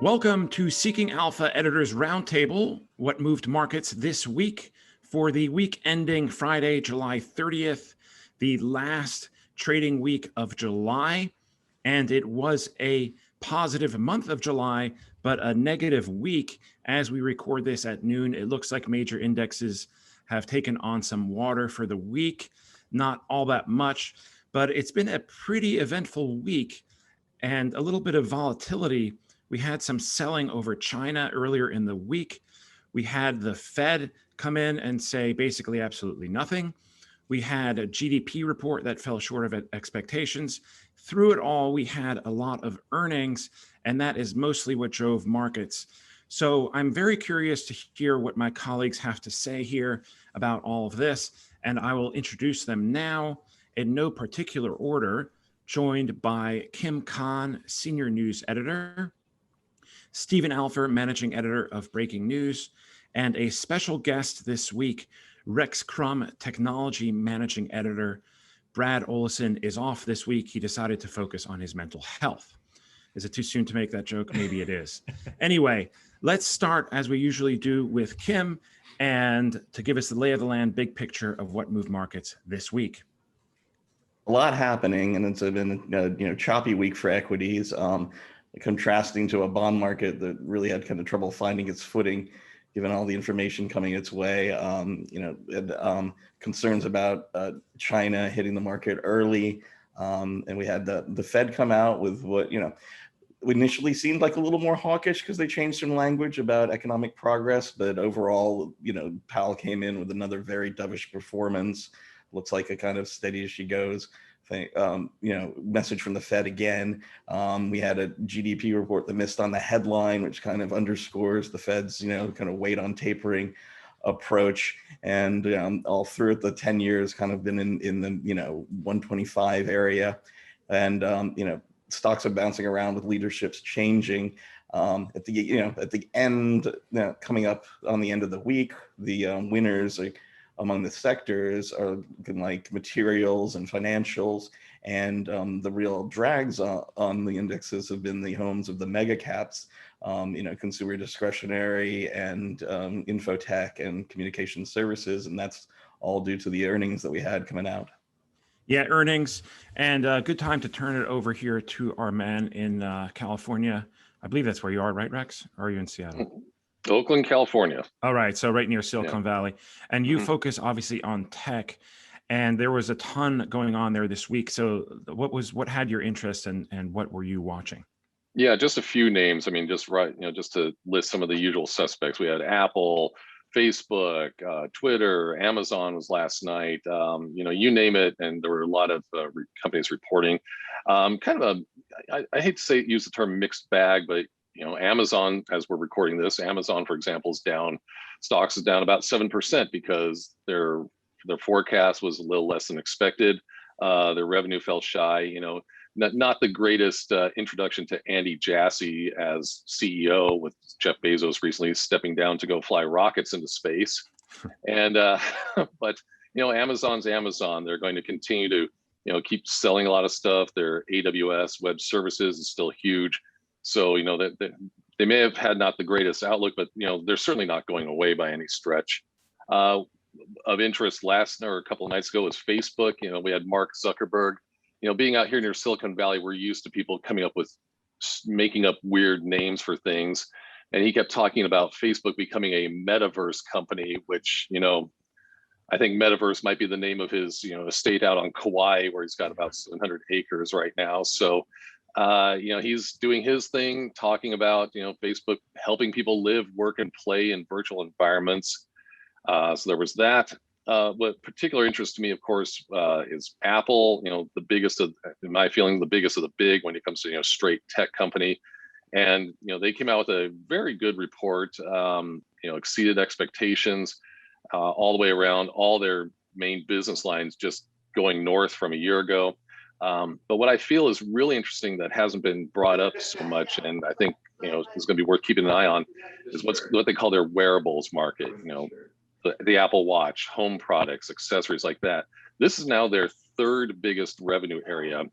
Welcome to Seeking Alpha Editors Roundtable, what moved markets this week for the week ending Friday, July 30th, the last trading week of July. And it was a positive month of July, but a negative week. As we record this at noon, it looks like major indexes have taken on some water for the week. Not all that much, but it's been a pretty eventful week and a little bit of volatility. We had some selling over China earlier in the week. We had the Fed come in and say basically absolutely nothing. We had a GDP report that fell short of expectations. Through it all, we had a lot of earnings, and that is mostly what drove markets. So I'm very curious to hear what my colleagues have to say here about all of this, and I will introduce them now in no particular order, joined by Kim Kahn, Senior News Editor, Stephen Alfer, Managing Editor of Breaking News, and a special guest this week, Rex Crum, Technology Managing Editor. Brad Olison is off this week. He decided to focus on his mental health. Is it too soon to make that joke? Maybe it is. Anyway, let's start as we usually do with Kim and to give us the lay of the land, big picture of what moved markets this week. A lot happening, and it's been a choppy week for equities. Contrasting to a bond market that really had kind of trouble finding its footing, given all the information coming its way. Concerns about China hitting the market early, and we had the Fed come out with what initially seemed like a little more hawkish because they changed some language about economic progress, but overall, Powell came in with another very dovish performance. Looks like a kind of steady as she goes. Message from the Fed again. We had a GDP report that missed on the headline, which kind of underscores the Fed's, kind of wait on tapering approach. And all through it, the 10 years kind of been in the 125 area, and stocks are bouncing around with leaderships changing. At the end, coming up on the end of the week, the winners among the sectors are looking like materials and financials, and the real drags on the indexes have been the homes of the mega caps, consumer discretionary and infotech and communication services, and that's all due to the earnings that we had coming out. Yeah, earnings, and good time to turn it over here to our man in California. I believe that's where you are, right, Rex? Or are you in Seattle? Oakland, California. All right, so right near Silicon Valley. And you focus obviously on tech, and there was a ton going on there this week. So what had your interest and what were you watching? Yeah, just a few names. I mean, just to list some of the usual suspects. We had Apple, Facebook, Twitter, Amazon was last night, you name it. And there were a lot of companies reporting. I hate to use the term mixed bag, but Amazon, as we're recording this, Amazon, for example, is down. Stocks is down about 7% because their forecast was a little less than expected. Their revenue fell shy. Not the greatest introduction to Andy Jassy as CEO, with Jeff Bezos recently stepping down to go fly rockets into space. And but Amazon's Amazon. They're going to continue to keep selling a lot of stuff. Their AWS web services is still huge. So, that they may have had not the greatest outlook, but, they're certainly not going away by any stretch. Of interest a couple of nights ago was Facebook. We had Mark Zuckerberg, being out here near Silicon Valley, we're used to people coming up with making up weird names for things. And he kept talking about Facebook becoming a metaverse company, which, I think metaverse might be the name of his, estate out on Kauai, where he's got about 700 acres right now. So, he's doing his thing, talking about, Facebook helping people live, work, and play in virtual environments. So there was that. What particular interest to me, of course, is Apple, the biggest of, in my feeling, the biggest of the big when it comes to, straight tech company. And, they came out with a very good report, exceeded expectations all the way around, all their main business lines just going north from a year ago. But what I feel is really interesting that hasn't been brought up so much, and I think is going to be worth keeping an eye on, is what they call their wearables market. The Apple Watch, home products, accessories like that. This is now their third biggest revenue area.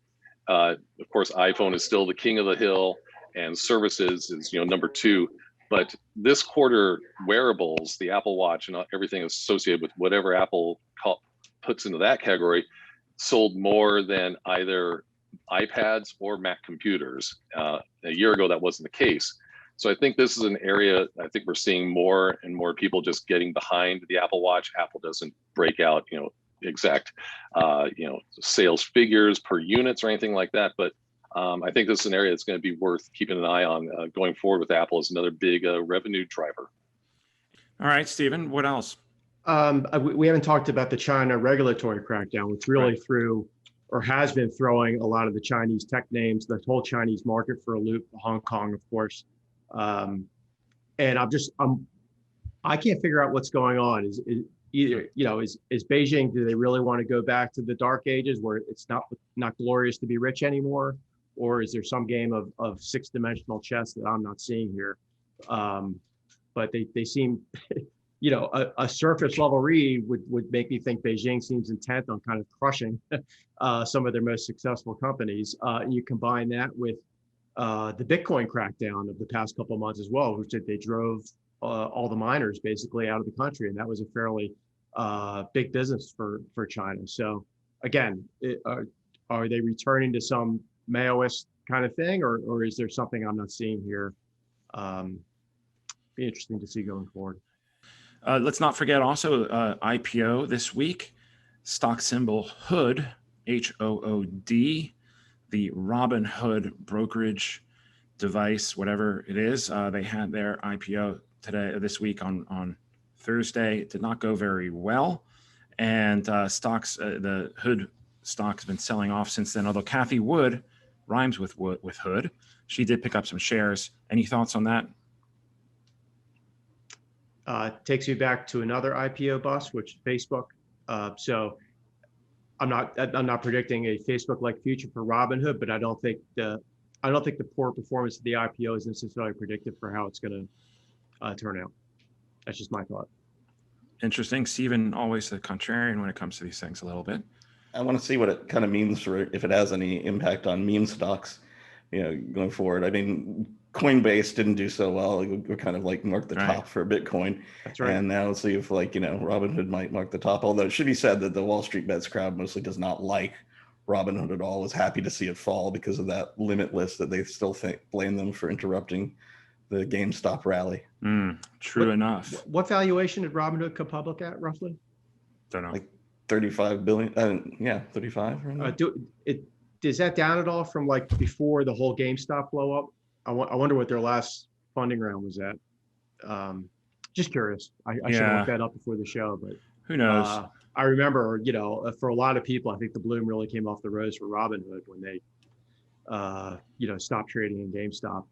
Of course, iPhone is still the king of the hill, and services is number 2. But this quarter, wearables, the Apple Watch and everything associated with whatever Apple puts into that category, sold more than either iPads or Mac computers. A year ago, that wasn't the case. So I think this is an area, I think we're seeing more and more people just getting behind the Apple Watch. Apple doesn't break out, exact, sales figures per units or anything like that. But I think this is an area that's going to be worth keeping an eye on going forward with Apple as another big revenue driver. All right, Stephen, what else? We haven't talked about the China regulatory crackdown, which really threw or has been throwing a lot of the Chinese tech names, the whole Chinese market for a loop, Hong Kong, of course. And I can't figure out what's going on. Is Beijing, do they really want to go back to the dark ages where it's not glorious to be rich anymore? Or is there some game of 6-dimensional chess that I'm not seeing here? But they seem, a surface level read would make me think Beijing seems intent on kind of crushing some of their most successful companies. And you combine that with the Bitcoin crackdown of the past couple of months as well, which they drove all the miners basically out of the country. And that was a fairly big business for China. So again, are they returning to some Maoist kind of thing, or is there something I'm not seeing here? Be interesting to see going forward. Let's not forget also IPO this week, stock symbol HOOD, HOOD, the Robinhood brokerage device, whatever it is. They had their IPO this week on Thursday. It did not go very well, and the HOOD stock has been selling off since then. Although Kathy Wood rhymes with Hood, she did pick up some shares. Any thoughts on that? Takes me back to another IPO bust, which is Facebook. So I'm not predicting a Facebook-like future for Robinhood, but I don't think the poor performance of the IPO is necessarily predictive for how it's going to turn out. That's just my thought. Interesting. Stephen, always the contrarian when it comes to these things a little bit. I want to see what it kind of means for if it has any impact on meme stocks, going forward. I mean, Coinbase didn't do so well. We're kind of like marked the top for Bitcoin. That's right. And now let's see if Robinhood might mark the top. Although it should be said that the Wall Street Bets crowd mostly does not like Robinhood at all. Was happy to see it fall because of that limit list that they still blame them for interrupting the GameStop rally. True enough. What valuation did Robinhood come public at roughly? Don't know. Like 35 billion. 35. Right? Is that down at all from like before the whole GameStop blow up? I wonder what their last funding round was at. Just curious. I should have looked that up before the show, but who knows? I remember, for a lot of people, I think the bloom really came off the rose for Robinhood when they, stopped trading in GameStop,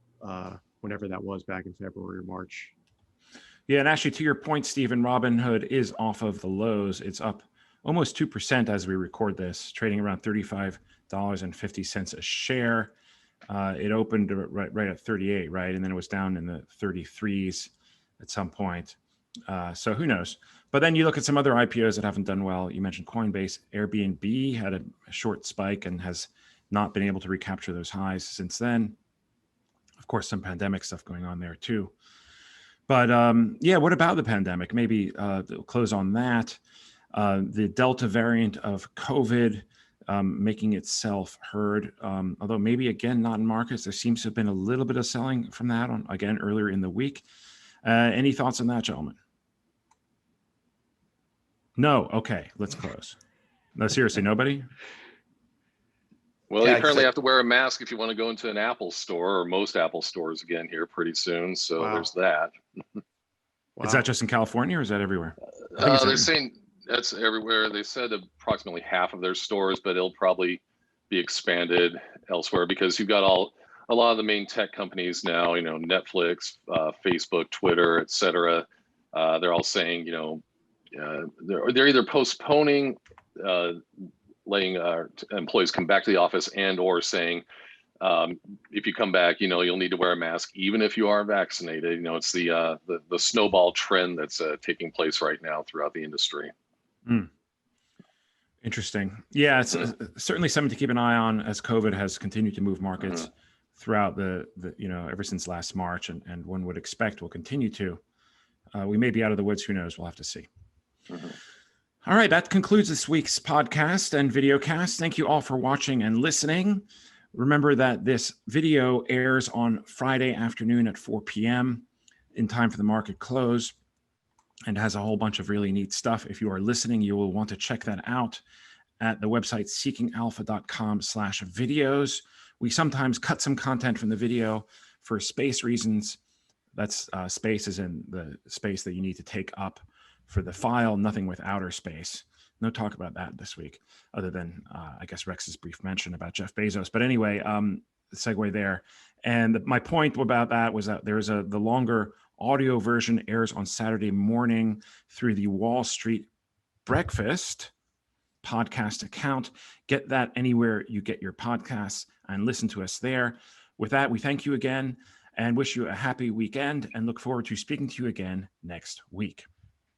whenever that was back in February or March. Yeah, and actually, to your point, Stephen, Robinhood is off of the lows. It's up almost 2% as we record this, trading around $35.50 a share. It opened right at 38, right? And then it was down in the 33s at some point. So who knows? But then you look at some other IPOs that haven't done well. You mentioned Coinbase. Airbnb had a short spike and has not been able to recapture those highs since then. Of course, some pandemic stuff going on there too. But what about the pandemic? Maybe close on that. The Delta variant of COVID making itself heard, although maybe again not in markets. There seems to have been a little bit of selling from that again earlier in the week. Any thoughts on that, gentlemen? No. Okay, let's close. No, seriously, nobody. Well, you currently have to wear a mask if you want to go into an Apple store, or most Apple stores again here pretty soon. So there's that. Is that just in California or is that everywhere? They're saying that's everywhere. They said approximately half of their stores, but it'll probably be expanded elsewhere because you've got a lot of the main tech companies now, Netflix, Facebook, Twitter, et cetera. They're all saying, they're either postponing letting employees come back to the office and or saying, if you come back, you'll need to wear a mask, even if you are vaccinated. It's the snowball trend that's taking place right now throughout the industry. Interesting. Yeah, it's certainly something to keep an eye on as COVID has continued to move markets throughout the ever since last March, and one would expect will continue to. We may be out of the woods. Who knows? We'll have to see. Mhm. All right, that concludes this week's podcast and videocast. Thank you all for watching and listening. Remember that this video airs on Friday afternoon at 4 p.m. in time for the market close, and has a whole bunch of really neat stuff. If you are listening, you will want to check that out at the website seekingalpha.com/videos. We sometimes cut some content from the video for space reasons. That's space is in the space that you need to take up for the file, nothing with outer space. No talk about that this week, other than I guess Rex's brief mention about Jeff Bezos. But anyway, segue there. And my point about that was that there's the longer audio version airs on Saturday morning through the Wall Street Breakfast podcast account. Get that anywhere you get your podcasts and listen to us there. With that, we thank you again and wish you a happy weekend and look forward to speaking to you again next week.